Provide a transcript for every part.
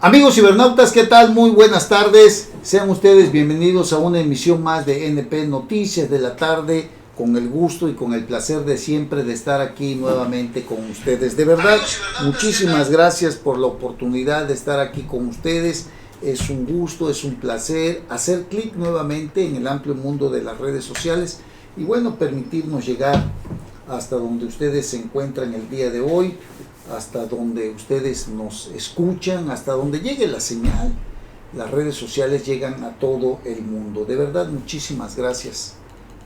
Amigos cibernautas, ¿qué tal? Muy buenas tardes. Sean ustedes bienvenidos a una emisión más de NP Noticias de la tarde, con el gusto y con el placer de siempre de estar aquí nuevamente con ustedes. De verdad, muchísimas gracias por la oportunidad de estar aquí con ustedes. Es un gusto, es un placer hacer clic nuevamente en el amplio mundo de las redes sociales y bueno, permitirnos llegar hasta donde ustedes se encuentran el día de hoy, hasta donde ustedes nos escuchan, hasta donde llegue la señal. Las redes sociales llegan a todo el mundo. De verdad, muchísimas gracias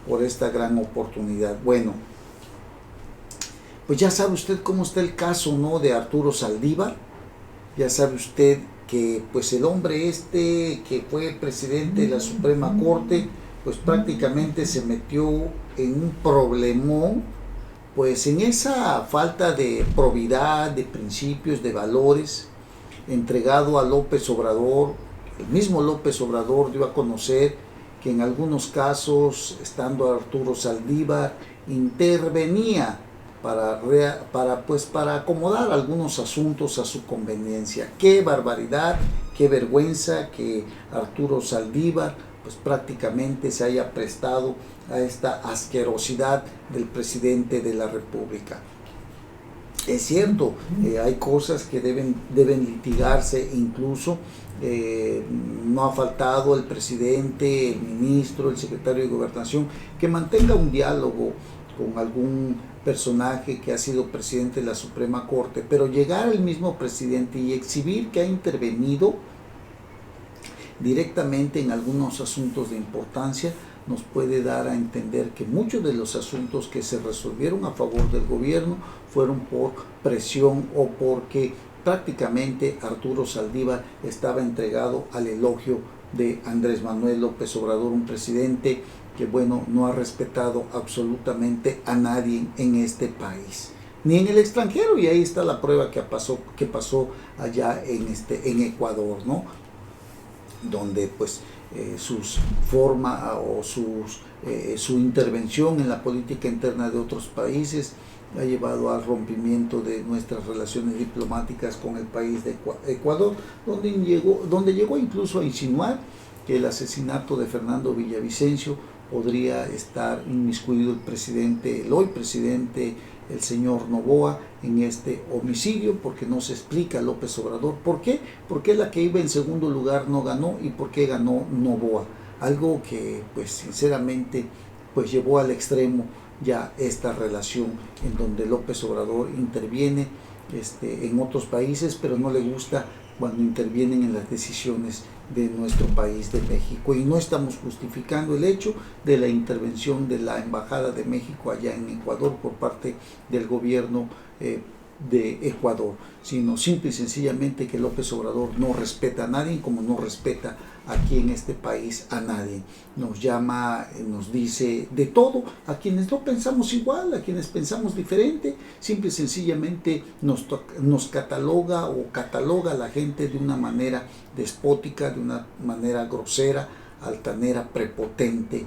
por esta gran oportunidad. Bueno, pues ya sabe usted cómo está el caso, ¿no?, de Arturo Saldívar. Ya sabe usted que pues el hombre que fue presidente de la Suprema Corte, pues prácticamente se metió en un problemón, pues en esa falta de probidad, de principios, de valores, entregado a López Obrador. El mismo López Obrador dio a conocer que en algunos casos, estando Arturo Saldívar, intervenía para acomodar algunos asuntos a su conveniencia. Qué barbaridad, qué vergüenza que Arturo Saldívar pues prácticamente se haya prestado a esta asquerosidad del presidente de la República. Es cierto, hay cosas que deben litigarse, incluso no ha faltado el presidente, el ministro, el secretario de Gobernación, que mantenga un diálogo con algún personaje que ha sido presidente de la Suprema Corte, pero llegar al mismo presidente y exhibir que ha intervenido directamente en algunos asuntos de importancia nos puede dar a entender que muchos de los asuntos que se resolvieron a favor del gobierno fueron por presión o porque prácticamente Arturo Saldívar estaba entregado al elogio de Andrés Manuel López Obrador, un presidente que bueno, no ha respetado absolutamente a nadie en este país, ni en el extranjero, y ahí está la prueba que pasó allá en Ecuador, ¿no?, donde pues su intervención en la política interna de otros países ha llevado al rompimiento de nuestras relaciones diplomáticas con el país de Ecuador, donde llegó incluso a insinuar que el asesinato de Fernando Villavicencio podría estar inmiscuido el hoy presidente, el señor Noboa, en este homicidio, porque no se explica López Obrador por qué, porque la que iba en segundo lugar no ganó y por qué ganó Noboa, algo que pues sinceramente pues llevó al extremo ya esta relación en donde López Obrador interviene en otros países, pero no le gusta cuando intervienen en las decisiones de nuestro país, de México. Y no estamos justificando el hecho de la intervención de la Embajada de México allá en Ecuador por parte del gobierno de Ecuador, sino simple y sencillamente que López Obrador no respeta a nadie, como no respeta aquí en este país a nadie. Nos llama, nos dice de todo a quienes no pensamos igual, a quienes pensamos diferente. Simple y sencillamente nos cataloga a la gente de una manera despótica, de una manera grosera, altanera, prepotente,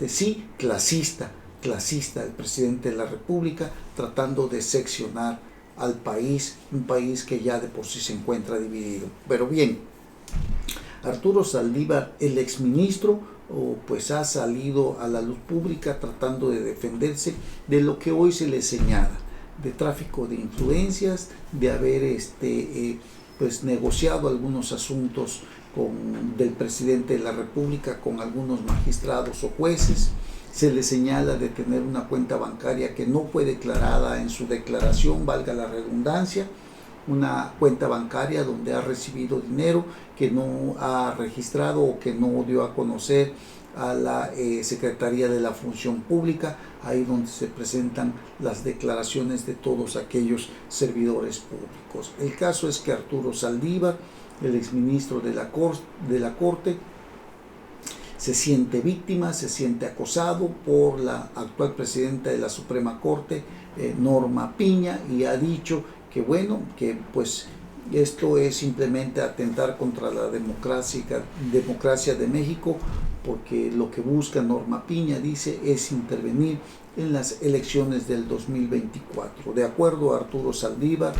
sí, clasista el presidente de la República, tratando de seccionar al país, un país que ya de por sí se encuentra dividido. Pero bien, Arturo Saldívar, el exministro, pues ha salido a la luz pública tratando de defenderse de lo que hoy se le señala, de tráfico de influencias, de haber pues negociado algunos asuntos del presidente de la República con algunos magistrados o jueces. Se le señala de tener una cuenta bancaria que no fue declarada en su declaración, valga la redundancia, una cuenta bancaria donde ha recibido dinero que no ha registrado o que no dio a conocer a la Secretaría de la Función Pública, ahí donde se presentan las declaraciones de todos aquellos servidores públicos. El caso es que Arturo Saldívar, el exministro de la Corte, se siente víctima, se siente acosado por la actual presidenta de la Suprema Corte, Norma Piña, y ha dicho que bueno, que pues esto es simplemente atentar contra la democracia de México, porque lo que busca Norma Piña, dice, es intervenir en las elecciones del 2024. De acuerdo a Arturo Saldívar,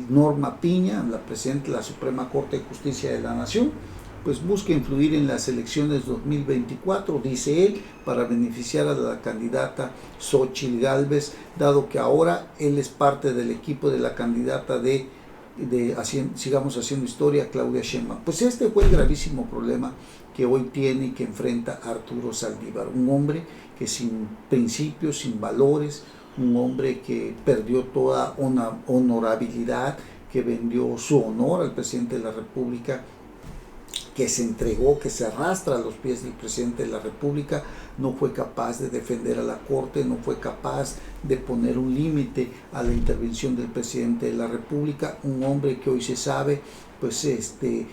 Norma Piña, la presidenta de la Suprema Corte de Justicia de la Nación, pues busca influir en las elecciones 2024, dice él, para beneficiar a la candidata Xóchitl Gálvez, dado que ahora él es parte del equipo de la candidata sigamos haciendo historia, Claudia Sheinbaum. Pues este fue el gravísimo problema que hoy tiene y que enfrenta Arturo Saldívar, un hombre que sin principios, sin valores, un hombre que perdió toda honorabilidad, que vendió su honor al presidente de la República, que se entregó, que se arrastra a los pies del presidente de la República, no fue capaz de defender a la Corte, no fue capaz de poner un límite a la intervención del presidente de la República, un hombre que hoy se sabe, pues se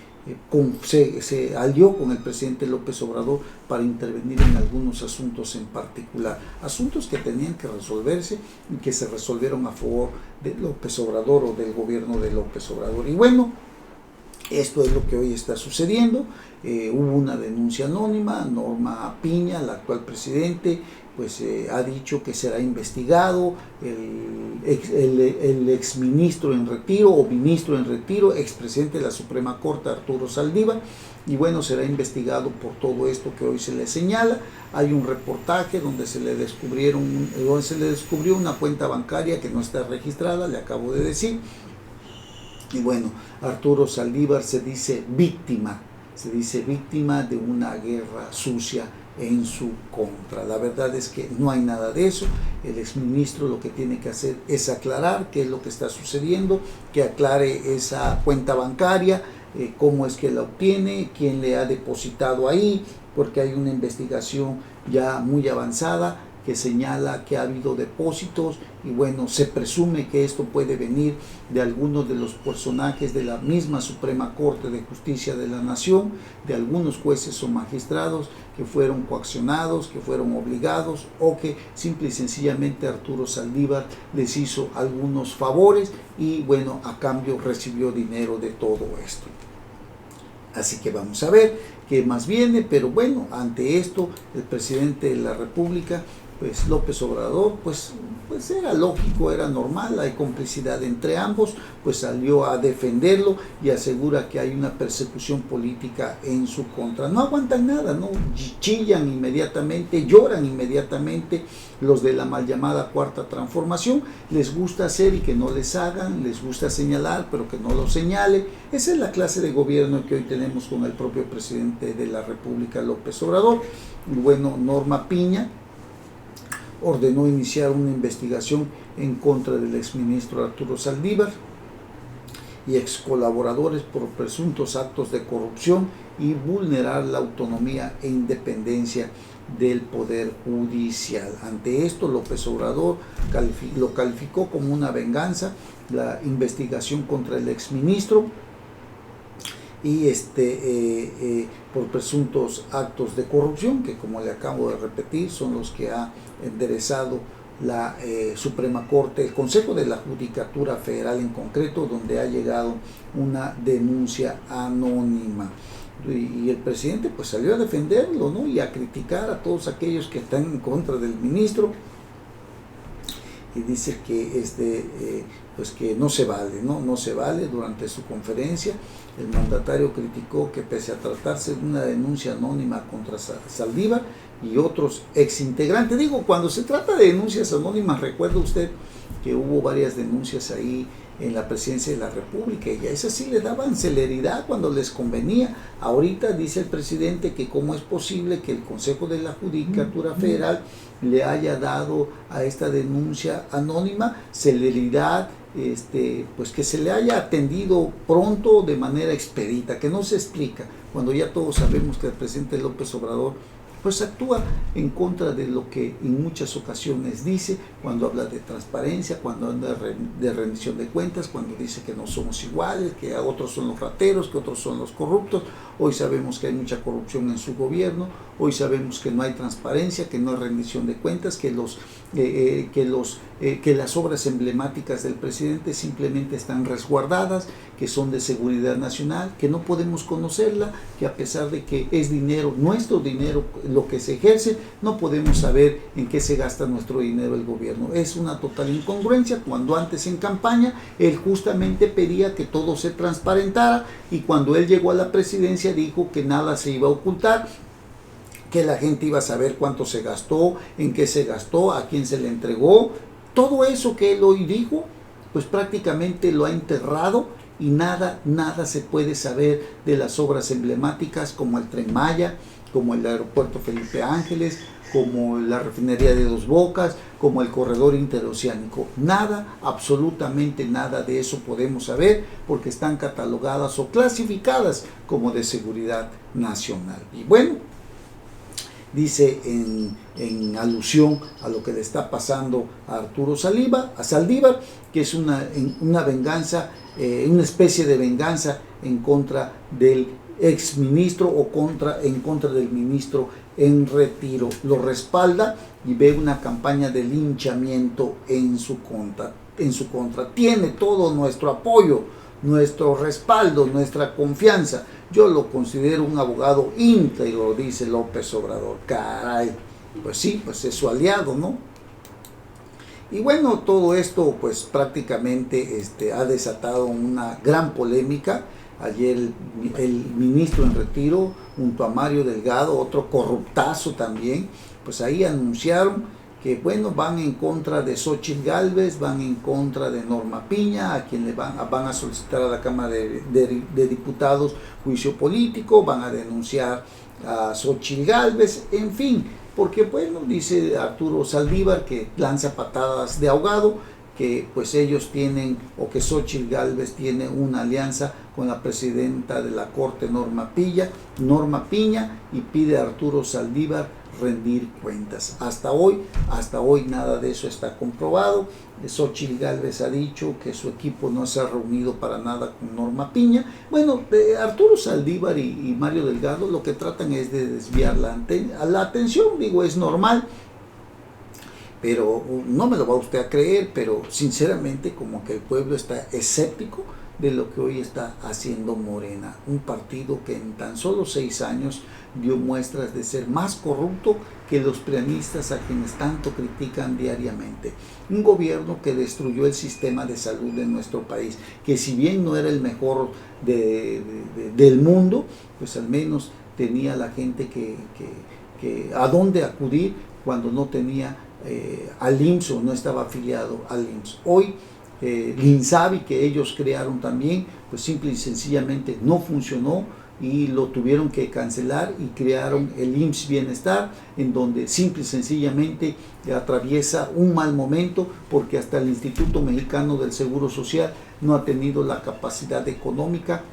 alió con el presidente López Obrador para intervenir en algunos asuntos en particular, asuntos que tenían que resolverse y que se resolvieron a favor de López Obrador o del gobierno de López Obrador. Y bueno, esto es lo que hoy está sucediendo. Hubo una denuncia anónima. Norma Piña, la actual presidente, pues ha dicho que será investigado el exministro en retiro o ministro en retiro, expresidente de la Suprema Corte, Arturo Saldívar, y bueno, será investigado por todo esto que hoy se le señala. Hay un reportaje donde se le descubrió una cuenta bancaria que no está registrada, le acabo de decir. Y bueno, Arturo Saldívar se dice víctima de una guerra sucia en su contra. La verdad es que no hay nada de eso. El exministro lo que tiene que hacer es aclarar qué es lo que está sucediendo, que aclare esa cuenta bancaria, cómo es que la obtiene, quién le ha depositado ahí, porque hay una investigación ya muy avanzada que señala que ha habido depósitos y bueno, se presume que esto puede venir de algunos de los personajes de la misma Suprema Corte de Justicia de la Nación, de algunos jueces o magistrados que fueron coaccionados, que fueron obligados o que simple y sencillamente Arturo Saldívar les hizo algunos favores y bueno, a cambio recibió dinero de todo esto. Así que vamos a ver qué más viene, pero bueno, ante esto el presidente de la República, pues López Obrador, pues era lógico, era normal, hay complicidad entre ambos, pues salió a defenderlo y asegura que hay una persecución política en su contra. No aguantan nada, ¿no? Chillan inmediatamente, lloran inmediatamente los de la mal llamada Cuarta Transformación, les gusta hacer y que no les hagan, les gusta señalar pero que no lo señale. Esa es la clase de gobierno que hoy tenemos con el propio presidente de la República, López Obrador. Bueno, Norma Piña ordenó iniciar una investigación en contra del exministro Arturo Saldívar y ex colaboradores por presuntos actos de corrupción y vulnerar la autonomía e independencia del Poder Judicial. Ante esto, López Obrador lo calificó como una venganza, la investigación contra el exministro y por presuntos actos de corrupción, que como le acabo de repetir, son los que ha enderezado la Suprema Corte, el Consejo de la Judicatura Federal en concreto, donde ha llegado una denuncia anónima. Y el presidente pues salió a defenderlo, ¿no? Y a criticar a todos aquellos que están en contra del ministro, y dice que pues que no se vale, no se vale. Durante su conferencia el mandatario criticó que pese a tratarse de una denuncia anónima contra Saldívar y otros exintegrantes, cuando se trata de denuncias anónimas, recuerda usted que hubo varias denuncias ahí en la presidencia de la República y a esas sí le daban celeridad cuando les convenía. Ahorita dice el presidente que cómo es posible que el Consejo de la Judicatura Federal le haya dado a esta denuncia anónima celeridad, pues que se le haya atendido pronto de manera expedita, que no se explica, cuando ya todos sabemos que el presidente López Obrador pues actúa en contra de lo que en muchas ocasiones dice, cuando habla de transparencia, cuando habla de rendición de cuentas, cuando dice que no somos iguales, que otros son los rateros, que otros son los corruptos. Hoy sabemos que hay mucha corrupción en su gobierno, hoy sabemos que no hay transparencia, que no hay rendición de cuentas, que las obras emblemáticas del presidente simplemente están resguardadas, que son de seguridad nacional, que no podemos conocerla, que a pesar de que es dinero, nuestro dinero lo que se ejerce, no podemos saber en qué se gasta nuestro dinero el gobierno. Es una total incongruencia cuando antes en campaña él justamente pedía que todo se transparentara, y cuando él llegó a la presidencia dijo que nada se iba a ocultar, que la gente iba a saber cuánto se gastó, en qué se gastó, a quién se le entregó. Todo eso que él hoy dijo, pues prácticamente lo ha enterrado, y nada se puede saber de las obras emblemáticas como el Tren Maya, como el aeropuerto Felipe Ángeles, como la refinería de Dos Bocas, como el corredor interoceánico. Nada, absolutamente nada de eso podemos saber, porque están catalogadas o clasificadas como de seguridad nacional. Y bueno, dice en alusión a lo que le está pasando a Arturo Saldívar, que es una venganza, una especie de venganza en contra del exministro o en contra del ministro en retiro. Lo respalda y ve una campaña de linchamiento en su contra. Tiene todo nuestro apoyo, nuestro respaldo, nuestra confianza. Yo lo considero un abogado íntegro, dice López Obrador. Caray, pues sí, pues es su aliado, ¿no? Y bueno, todo esto pues prácticamente ha desatado una gran polémica. Ayer el ministro en retiro, junto a Mario Delgado, otro corruptazo también, pues ahí anunciaron que bueno, van en contra de Xóchitl Gálvez, van en contra de Norma Piña, a quien le van a solicitar a la Cámara de Diputados juicio político, van a denunciar a Xóchitl Gálvez, en fin, porque bueno, dice Arturo Saldívar que lanza patadas de ahogado, que pues ellos tienen, o que Xóchitl Gálvez tiene una alianza con la presidenta de la Corte, Norma Piña, y pide a Arturo Saldívar rendir cuentas. Hasta hoy nada de eso está comprobado. Xóchitl Gálvez ha dicho que su equipo no se ha reunido para nada con Norma Piña. Bueno, Arturo Saldívar y Mario Delgado lo que tratan es de desviar la atención, digo, es normal, pero no me lo va usted a creer, pero sinceramente como que el pueblo está escéptico de lo que hoy está haciendo Morena, un partido que en tan solo 6 años dio muestras de ser más corrupto que los prianistas a quienes tanto critican diariamente. Un gobierno que destruyó el sistema de salud de nuestro país, que si bien no era el mejor del mundo, pues al menos tenía la gente que a dónde acudir cuando no tenía al IMSS o no estaba afiliado al IMSS. Hoy el INSABI que ellos crearon también, pues simple y sencillamente no funcionó y lo tuvieron que cancelar, y crearon el IMSS Bienestar, en donde simple y sencillamente atraviesa un mal momento, porque hasta el Instituto Mexicano del Seguro Social no ha tenido la capacidad económica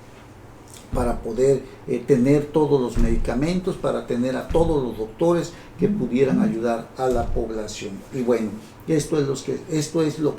para poder tener todos los medicamentos, para tener a todos los doctores que pudieran ayudar a la población. Y bueno, esto es lo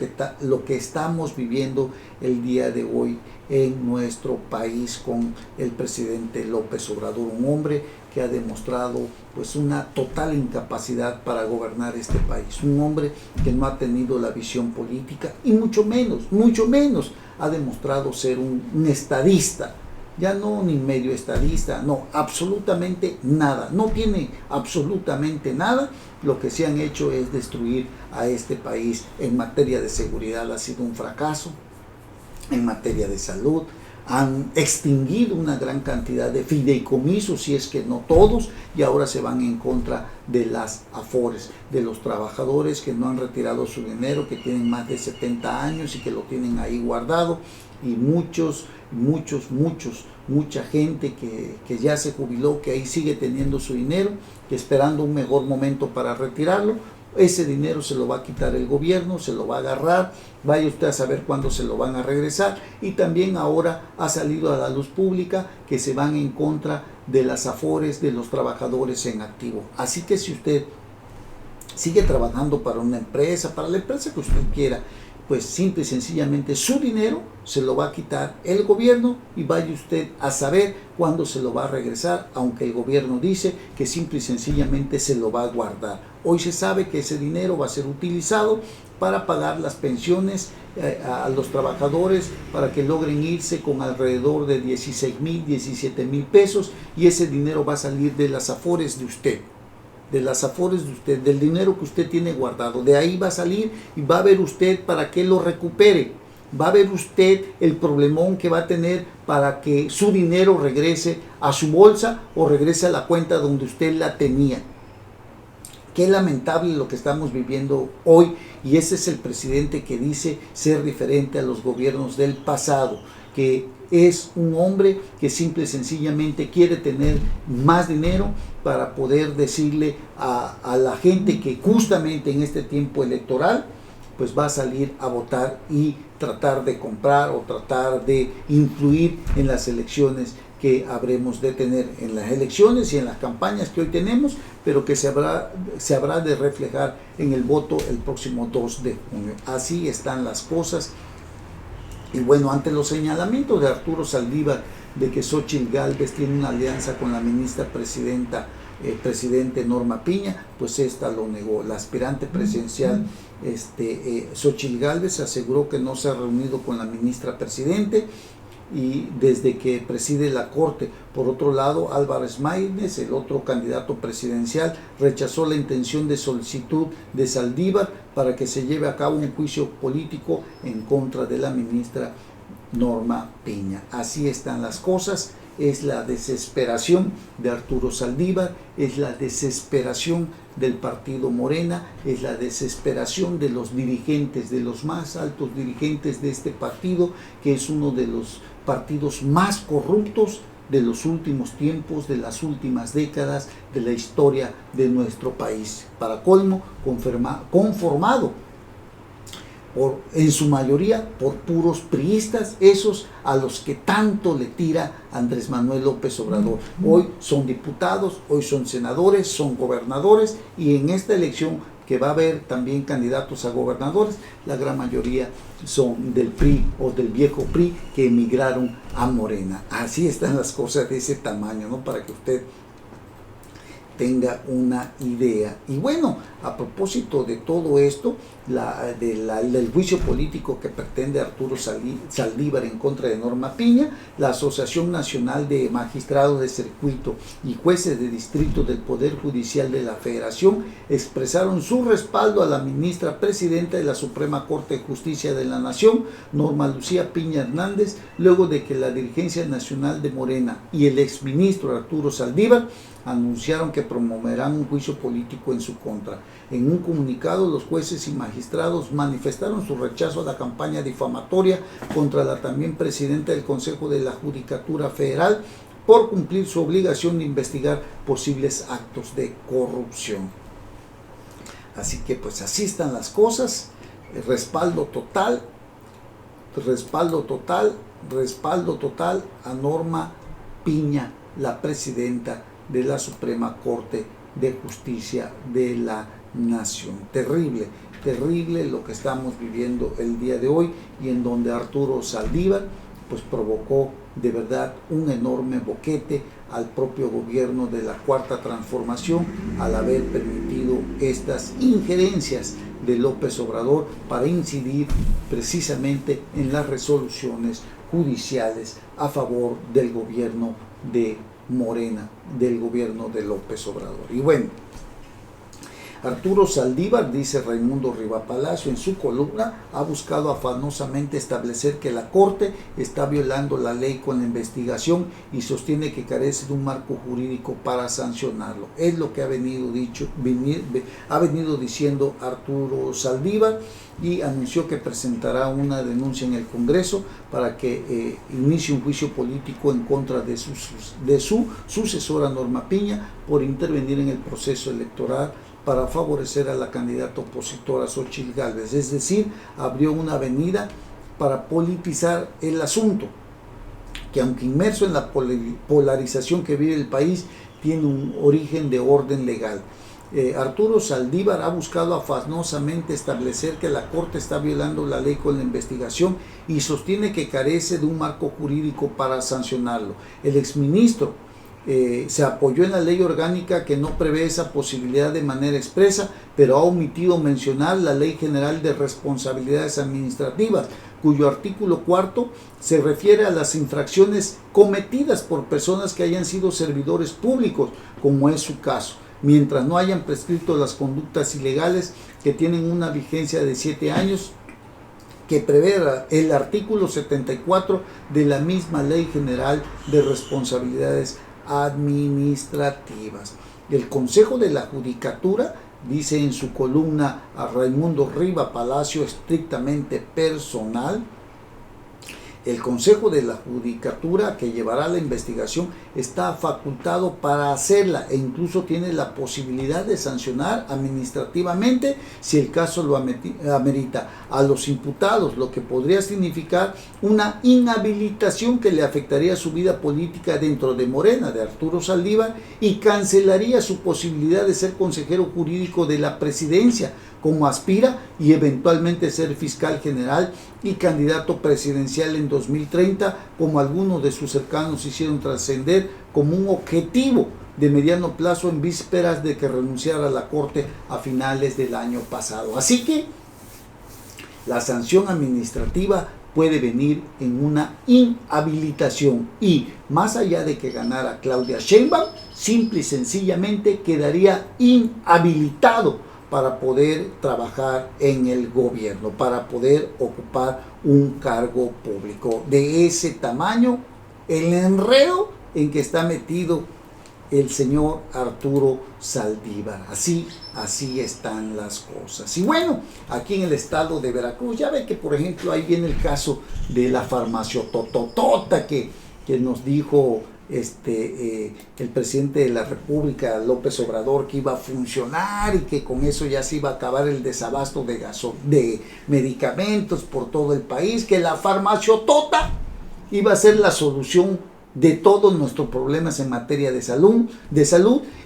que estamos viviendo el día de hoy en nuestro país con el presidente López Obrador, un hombre que ha demostrado pues una total incapacidad para gobernar este país, un hombre que no ha tenido la visión política, y mucho menos ha demostrado ser un estadista. Ya no ni medio estadista, no, absolutamente nada, no tiene absolutamente nada. Lo que se han hecho es destruir a este país. En materia de seguridad ha sido un fracaso, en materia de salud han extinguido una gran cantidad de fideicomisos, si es que no todos, y ahora se van en contra de las AFORES, de los trabajadores que no han retirado su dinero, que tienen más de 70 años y que lo tienen ahí guardado, y mucha gente que ya se jubiló, que ahí sigue teniendo su dinero, que esperando un mejor momento para retirarlo. Ese dinero se lo va a quitar el gobierno, se lo va a agarrar, vaya usted a saber cuándo se lo van a regresar. Y también ahora ha salido a la luz pública que se van en contra de las AFORES, de los trabajadores en activo. Así que si usted sigue trabajando para una empresa, para la empresa que usted quiera, pues simple y sencillamente su dinero se lo va a quitar el gobierno, y vaya usted a saber cuándo se lo va a regresar, aunque el gobierno dice que simple y sencillamente se lo va a guardar. Hoy se sabe que ese dinero va a ser utilizado para pagar las pensiones a los trabajadores, para que logren irse con alrededor de 16,000, 17,000 pesos, y ese dinero va a salir de las AFORES de usted. de las afores de usted, del dinero que usted tiene guardado. De ahí va a salir y va a ver usted para que lo recupere. Va a ver usted el problemón que va a tener para que su dinero regrese a su bolsa o regrese a la cuenta donde usted la tenía. Qué lamentable lo que estamos viviendo hoy, y ese es el presidente que dice ser diferente a los gobiernos del pasado, que es un hombre que simple y sencillamente quiere tener más dinero para poder decirle a la gente que justamente en este tiempo electoral pues va a salir a votar y tratar de comprar o tratar de influir en las elecciones que habremos de tener, en las elecciones y en las campañas que hoy tenemos, pero que se habrá de reflejar en el voto el próximo 2 de junio. Así están las cosas. Y bueno, ante los señalamientos de Arturo Saldívar de que Xóchitl Gálvez tiene una alianza con la ministra presidente Norma Piña, pues esta lo negó. La aspirante presidencial Xóchitl Gálvez aseguró que no se ha reunido con la ministra presidente y desde que preside la Corte. Por otro lado, Álvarez Maínez, el otro candidato presidencial, rechazó la intención de solicitud de Saldívar para que se lleve a cabo un juicio político en contra de la ministra Norma Piña. Así están las cosas. Es la desesperación de Arturo Saldívar, es la desesperación del partido Morena, es la desesperación de los dirigentes, de los más altos dirigentes de este partido, que es uno de los partidos más corruptos de los últimos tiempos, de las últimas décadas, de la historia de nuestro país. Para colmo, conformado en su mayoría por puros priistas, esos a los que tanto le tira Andrés Manuel López Obrador. Hoy son diputados, hoy son senadores, son gobernadores, y en esta elección que va a haber también candidatos a gobernadores, la gran mayoría son del PRI o del viejo PRI que emigraron a Morena. Así están las cosas de ese tamaño, ¿no? Para que usted tenga una idea. Y bueno, a propósito de todo esto, del juicio político que pretende Arturo Saldívar en contra de Norma Piña, la Asociación Nacional de Magistrados de Circuito y Jueces de Distrito del Poder Judicial de la Federación expresaron su respaldo a la ministra presidenta de la Suprema Corte de Justicia de la Nación, Norma Lucía Piña Hernández, luego de que la dirigencia nacional de Morena y el exministro Arturo Saldívar anunciaron que promoverán un juicio político en su contra. En un comunicado, los jueces y magistrados manifestaron su rechazo a la campaña difamatoria contra la también presidenta del Consejo de la Judicatura Federal por cumplir su obligación de investigar posibles actos de corrupción. Así que pues así están las cosas. Respaldo total a Norma Piña, la presidenta de la Suprema Corte de Justicia de la Nación. Terrible, terrible lo que estamos viviendo el día de hoy, y en donde Arturo Saldívar pues provocó de verdad un enorme boquete al propio gobierno de la Cuarta Transformación al haber permitido estas injerencias de López Obrador para incidir precisamente en las resoluciones judiciales a favor del gobierno de Morena, del gobierno de López Obrador. Y bueno, Arturo Saldívar, dice Raimundo Rivapalacio en su columna, ha buscado afanosamente establecer que la Corte está violando la ley con la investigación y sostiene que carece de un marco jurídico para sancionarlo. Es lo que ha venido diciendo Arturo Saldívar, y anunció que presentará una denuncia en el Congreso para que inicie un juicio político en contra de su sucesora Norma Piña por intervenir en el proceso electoral para favorecer a la candidata opositora Xóchitl Gálvez. Es decir, abrió una avenida para politizar el asunto, que aunque inmerso en la polarización que vive el país, tiene un origen de orden legal. Arturo Saldívar ha buscado afanosamente establecer que la Corte está violando la ley con la investigación y sostiene que carece de un marco jurídico para sancionarlo. El exministro se apoyó en la ley orgánica que no prevé esa posibilidad de manera expresa, pero ha omitido mencionar la Ley General de Responsabilidades Administrativas, cuyo artículo 4 se refiere a las infracciones cometidas por personas que hayan sido servidores públicos, como es su caso. mientras no hayan prescrito las conductas ilegales que tienen una vigencia de 7 años, que prevé el artículo 74 de la misma Ley General de Responsabilidades Administrativas. El Consejo de la Judicatura dice en su columna a Raimundo Riva Palacio, estrictamente personal: el Consejo de la Judicatura, que llevará la investigación, está facultado para hacerla e incluso tiene la posibilidad de sancionar administrativamente si el caso lo amerita a los imputados, lo que podría significar una inhabilitación que le afectaría su vida política dentro de Morena, de Arturo Saldívar, y cancelaría su posibilidad de ser consejero jurídico de la presidencia, como aspira, y eventualmente ser fiscal general y candidato presidencial en 2030, como algunos de sus cercanos hicieron trascender como un objetivo de mediano plazo en vísperas de que renunciara a la Corte a finales del año pasado. Así que la sanción administrativa puede venir en una inhabilitación y, más allá de que ganara Claudia Sheinbaum, simple y sencillamente quedaría inhabilitado para poder trabajar en el gobierno, para poder ocupar un cargo público. De ese tamaño, el enredo en que está metido el señor Arturo Saldívar. Así están las cosas. Y bueno, aquí en el estado de Veracruz, ya ve que por ejemplo ahí viene el caso de la farmaciototota que nos dijo el presidente de la República, López Obrador, que iba a funcionar y que con eso ya se iba a acabar el desabasto de medicamentos por todo el país, que la farmaciotota iba a ser la solución de todos nuestros problemas en materia de salud,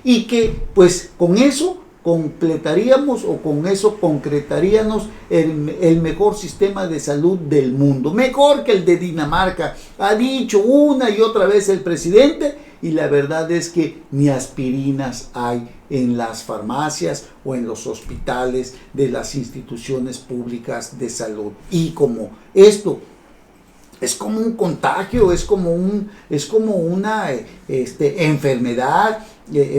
y que pues con eso completaríamos o con eso concretaríamos el mejor sistema de salud del mundo, mejor que el de Dinamarca, ha dicho una y otra vez el presidente, y la verdad es que ni aspirinas hay en las farmacias o en los hospitales de las instituciones públicas de salud. Y como esto es como un contagio, es como una enfermedad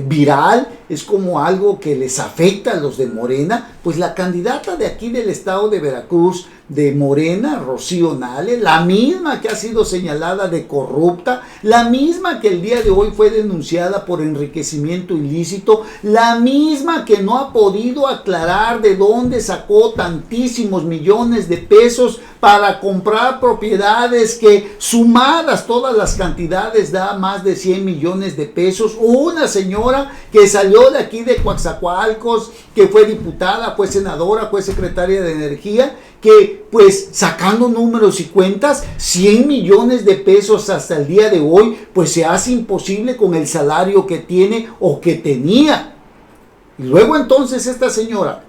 viral, es como algo que les afecta a los de Morena, pues la candidata de aquí del estado de Veracruz, de Morena, Rocío Nale, la misma que ha sido señalada de corrupta, la misma que el día de hoy fue denunciada por enriquecimiento ilícito, la misma que no ha podido aclarar de dónde sacó tantísimos millones de pesos para comprar propiedades que, sumadas todas las cantidades, da más de 100 millones de pesos. Una señora que salió de aquí de Coatzacoalcos, que fue diputada, fue senadora, fue secretaria de Energía, que pues sacando números y cuentas, 100 millones de pesos hasta el día de hoy, pues se hace imposible con el salario que tiene o que tenía. Y luego entonces esta señora,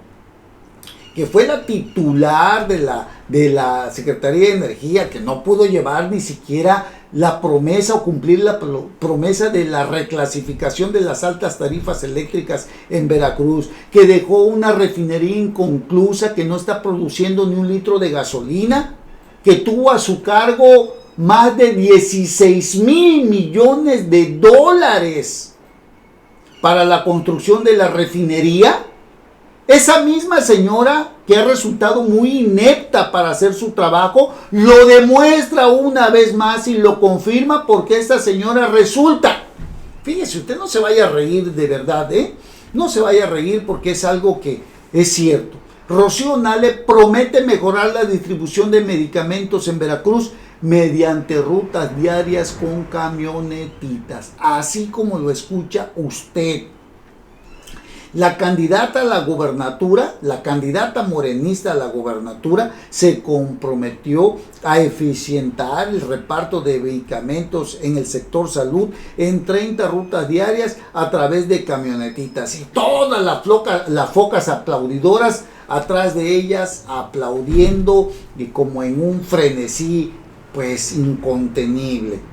que fue la titular de la Secretaría de Energía, que no pudo llevar ni siquiera la promesa o cumplir la promesa de la reclasificación de las altas tarifas eléctricas en Veracruz, que dejó una refinería inconclusa, que no está produciendo ni un litro de gasolina, que tuvo a su cargo más de 16,000 millones de dólares para la construcción de la refinería. Esa misma señora, que ha resultado muy inepta para hacer su trabajo, lo demuestra una vez más y lo confirma, porque esta señora resulta, fíjese, usted no se vaya a reír de verdad, no se vaya a reír porque es algo que es cierto. Rocío Nale promete mejorar la distribución de medicamentos en Veracruz mediante rutas diarias con camionetitas, así como lo escucha usted. La candidata a la gobernatura, la candidata morenista a la gobernatura, se comprometió a eficientar el reparto de medicamentos en el sector salud en 30 rutas diarias a través de camionetitas. Y todas las focas aplaudidoras atrás de ellas, aplaudiendo y como en un frenesí pues incontenible.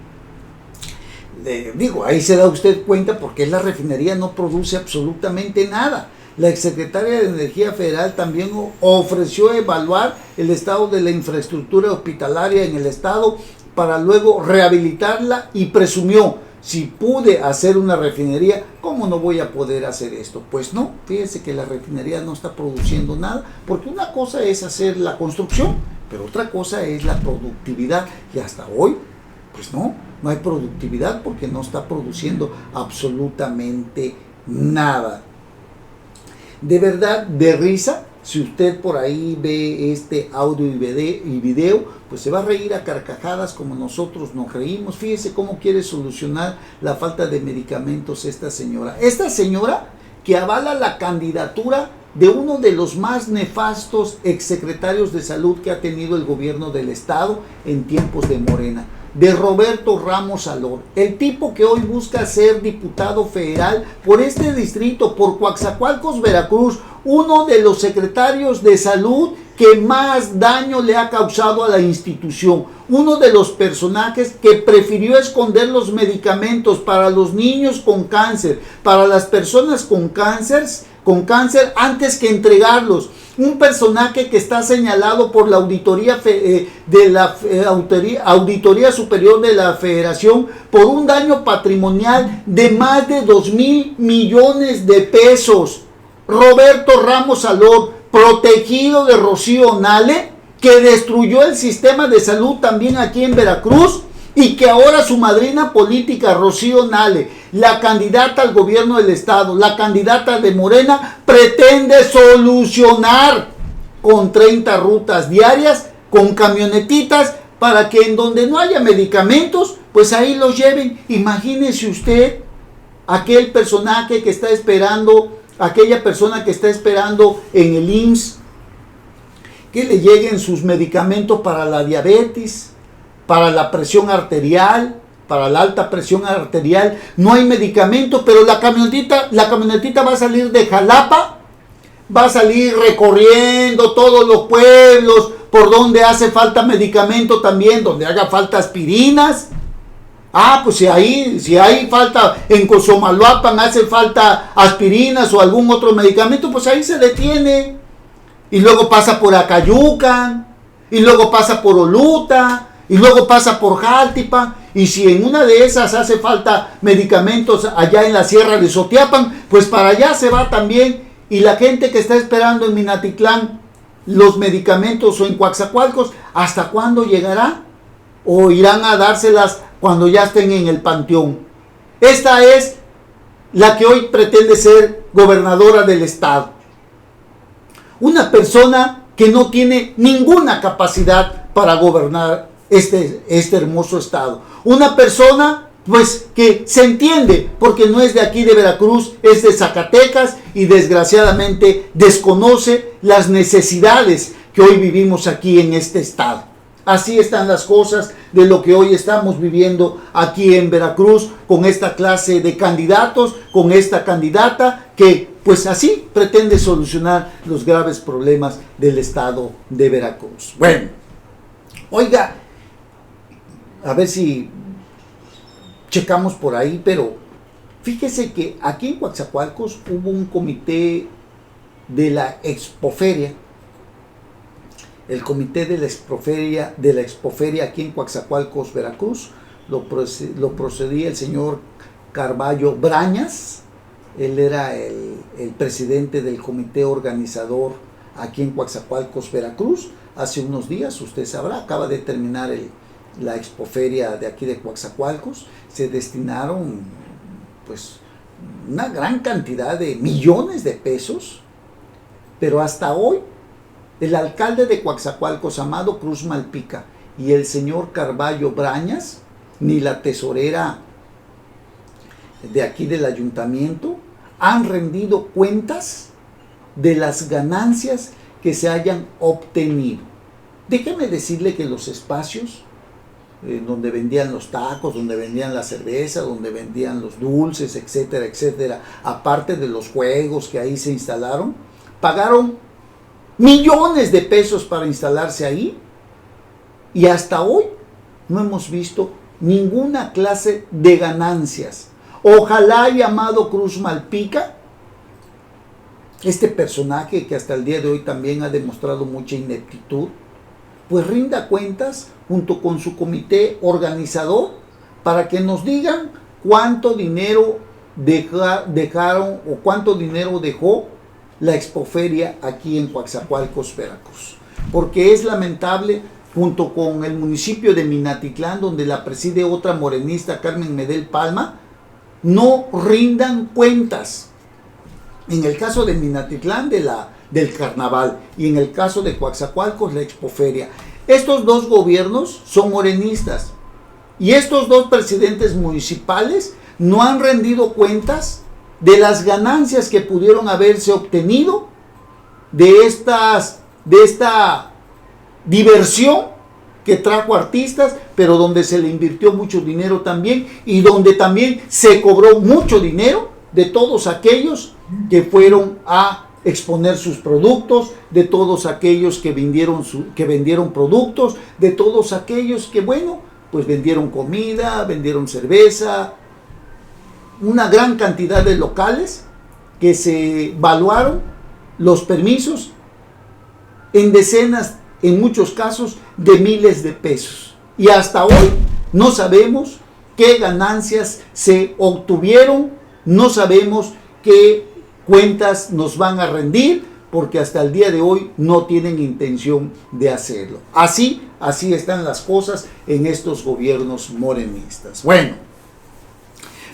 Ahí se da usted cuenta porque la refinería no produce absolutamente nada. La exsecretaria de Energía Federal también ofreció evaluar el estado de la infraestructura hospitalaria en el estado para luego rehabilitarla, y presumió Si pude hacer una refinería, ¿cómo no voy a poder hacer esto? Pues no, fíjense que la refinería no está produciendo nada, porque una cosa es hacer la construcción, pero otra cosa es la productividad, y hasta hoy, pues no hay productividad porque no está produciendo absolutamente nada. De verdad, de risa. Si usted por ahí ve este audio y video, pues se va a reír a carcajadas como nosotros nos reímos. Fíjese cómo quiere solucionar la falta de medicamentos esta señora. Esta señora que avala la candidatura de uno de los más nefastos exsecretarios de salud que ha tenido el gobierno del estado en tiempos de Morena, de Roberto Ramos Salor, el tipo que hoy busca ser diputado federal por este distrito, por Coatzacoalcos, Veracruz, uno de los secretarios de salud que más daño le ha causado a la institución, uno de los personajes que prefirió esconder los medicamentos para los niños con cáncer, para las personas con cáncer antes que entregarlos. Un personaje que está señalado por la Auditoría Auditoría Superior de la Federación por un daño patrimonial de más de 2,000 millones de pesos. Roberto Ramos Salor, protegido de Rocío Nale, que destruyó el sistema de salud también aquí en Veracruz, y que ahora su madrina política, Rocío Nale, la candidata al gobierno del estado, la candidata de Morena, pretende solucionar con 30 rutas diarias, con camionetitas, para que en donde no haya medicamentos, pues ahí los lleven. Imagínese usted aquel personaje que está esperando, aquella persona que está esperando en el IMSS, que le lleguen sus medicamentos para la diabetes, para la presión arterial, para la alta presión arterial. No hay medicamento, pero la camionetita va a salir de Jalapa, va a salir recorriendo todos los pueblos por donde hace falta medicamento también, donde haga falta aspirinas. Pues si hay falta, en Cosamaloapan hace falta aspirinas o algún otro medicamento, pues ahí se detiene. Y luego pasa por Acayucan, y luego pasa por Oluta, y luego pasa por Jaltipan. Y si en una de esas hace falta medicamentos allá en la sierra de Sotiapan, pues para allá se va también. Y la gente que está esperando en Minatitlán los medicamentos, o en Coatzacoalcos, ¿hasta cuándo llegará? ¿O irán a dárselas cuando ya estén en el panteón? Esta es la que hoy pretende ser gobernadora del estado. Una persona que no tiene ninguna capacidad para gobernar este hermoso estado. Una persona pues que se entiende porque no es de aquí de Veracruz, es de Zacatecas, y desgraciadamente desconoce las necesidades que hoy vivimos aquí en este estado. Así están las cosas de lo que hoy estamos viviendo aquí en Veracruz, con esta clase de candidatos, con esta candidata que pues así pretende solucionar los graves problemas del estado de Veracruz. Bueno, oiga, a ver si checamos por ahí, pero fíjese que aquí en Coatzacoalcos hubo un comité de la Expoferia. El comité de la Expoferia aquí en Coatzacoalcos, Veracruz, lo procedía el señor Carballo Brañas. Él era el presidente del comité organizador aquí en Coatzacoalcos, Veracruz. Hace unos días, usted sabrá, acaba de terminar la Expoferia de aquí de Coatzacoalcos. Se destinaron pues una gran cantidad de millones de pesos, pero hasta hoy el alcalde de Coatzacoalcos, Amado Cruz Malpica, y el señor Carballo Brañas, ni la tesorera de aquí del ayuntamiento, han rendido cuentas de las ganancias que se hayan obtenido. Déjeme decirle que los espacios donde vendían los tacos, donde vendían la cerveza, donde vendían los dulces, etcétera, etcétera, aparte de los juegos que ahí se instalaron, pagaron millones de pesos para instalarse ahí, y hasta hoy no hemos visto ninguna clase de ganancias. Ojalá y Amado Cruz Malpica, este personaje que hasta el día de hoy también ha demostrado mucha ineptitud, pues rinda cuentas junto con su comité organizador para que nos digan cuánto dinero dejaron o cuánto dinero dejó la Expoferia aquí en Coatzacoalcos, Veracruz. Porque es lamentable, junto con el municipio de Minatitlán, donde la preside otra morenista, Carmen Medel Palma, no rindan cuentas. En el caso de Minatitlán, del carnaval, y en el caso de Coatzacoalcos, la Expoferia. Estos dos gobiernos son morenistas, y estos dos presidentes municipales no han rendido cuentas de las ganancias que pudieron haberse obtenido de esta diversión que trajo artistas, pero donde se le invirtió mucho dinero también, y donde también se cobró mucho dinero de todos aquellos que fueron a exponer sus productos, de todos aquellos que vendieron productos, de todos aquellos que, bueno, pues vendieron comida, vendieron cerveza, una gran cantidad de locales que se valuaron los permisos en decenas, en muchos casos, de miles de pesos. Y hasta hoy no sabemos qué ganancias se obtuvieron, no sabemos qué cuentas nos van a rendir, porque hasta el día de hoy no tienen intención de hacerlo. Así están las cosas en estos gobiernos morenistas. Bueno,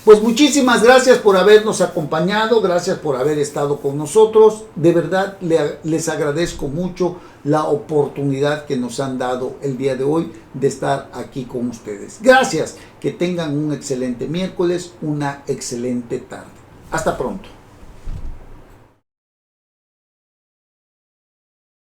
pues muchísimas gracias por habernos acompañado, gracias por haber estado con nosotros. De verdad les agradezco mucho la oportunidad que nos han dado el día de hoy de estar aquí con ustedes. Gracias, que tengan un excelente miércoles, una excelente tarde. Hasta pronto.